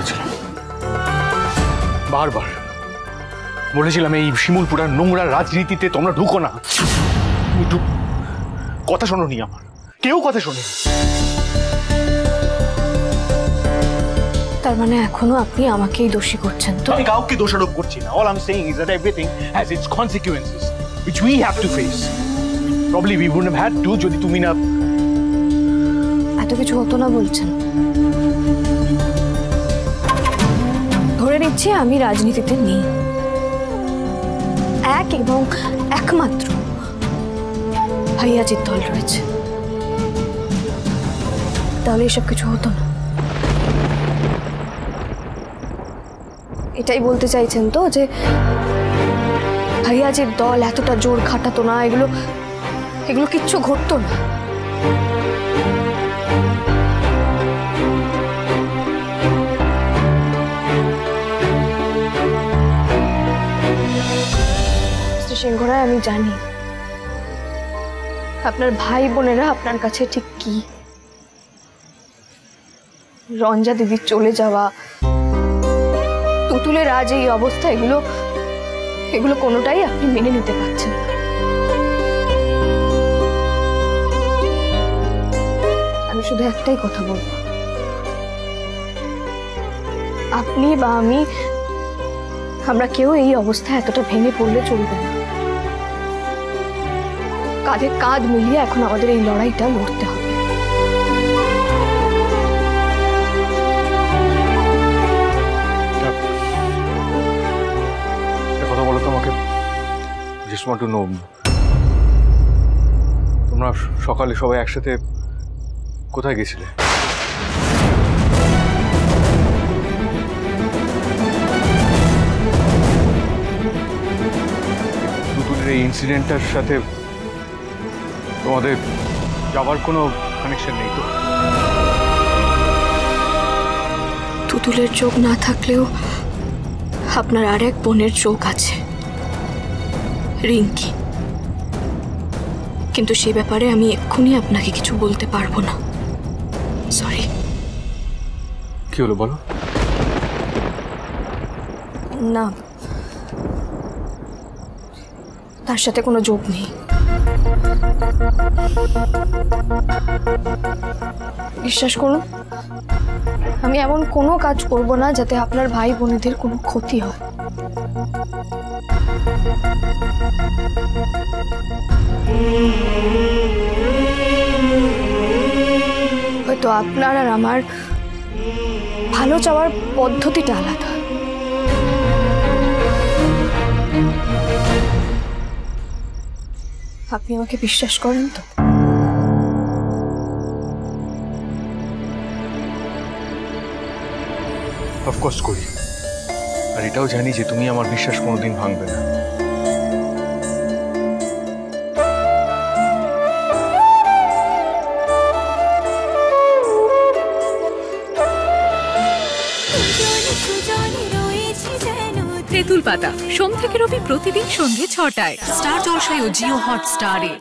করেছিলাম, বারবার বলেছিলাম এই শিমুলপুরার নোংরা রাজনীতিতে তোমরা ঢুকো না। কথা শোনোনি আমার, কেউ কথা শোনে। তার মানে এখনো আপনি আমাকেই দোষী করছেন? তো আমি কাউকে দোষারোপ করছি না। All I'm saying is that everything has its consequences which we have to face. Probably we wouldn't have had to যদি তুমি না। এত কিছু হতো না বলছেন? ধরে নিচ্ছি আমি রাজনীতিতে নেই, এক এবং একমাত্র ভাইয়াজির দল রয়েছে, তাহলে এসব কিছু হতো না। এটাই বলতে চাইছেন তো যে ভাইয়াজির দল এতটা জোর খাটাতো না, এগুলো কিচ্ছু ঘটতো না? সিংহরায়, আমি জানি আপনার ভাই বোনেরা আপনার কাছে ঠিক কি। রঞ্জা দিদির চলে যাওয়া, তুতুলের আজ এই অবস্থা, এগুলো কোনোটাই আপনি মেনে নিতে পারছেন না। আমি শুধু একটাই কথা বলবো, আপনি বা আমরা কেউ এই অবস্থায় এতটা ভেঙে পড়লে চলবে না। কাঁধে কাঁধ মিলিয়ে এখন আমাদের এই লড়াইটা লড়তে হবে। কথা বলো তোমাকে, just want to know, তোমরা সকালে সবাই একসাথে কোথায় গেছিলে? তুতুলের এই ইনসিডেন্টটার সাথে তোমাদের যাবার কোনো কানেকশন নেই তো? তুতুলের চোখ না থাকলেও আপনার আর এক বোনের চোখ আছে, রিঙ্কি, কিন্তু সে ব্যাপারে আমি এক্ষুনি আপনাকে কিছু বলতে পারবো না। সরি। কি হলো বলো? না, তার সাথে কোনো যোগ নেই। বিশ্বাস করুন, আমি এমন কোনো কাজ করব না যাতে আপনার ভাই বোনেদের কোনো ক্ষতি হয়। হয়তো আপনার আর আমার ভালো চাওয়ার পদ্ধতিটা আলাদা। আপনি আমাকে বিশ্বাস করেন তো? অফকোর্স করি, আর এটাও জানি যে তুমি আমার বিশ্বাস কোনোদিন ভাঙবে না। তেঁতুল পাতা সোম থেকে রবি প্রতিদিন সন্ধ্যে ৬টায় স্টার জলসায় ও জিও হটস্টারে।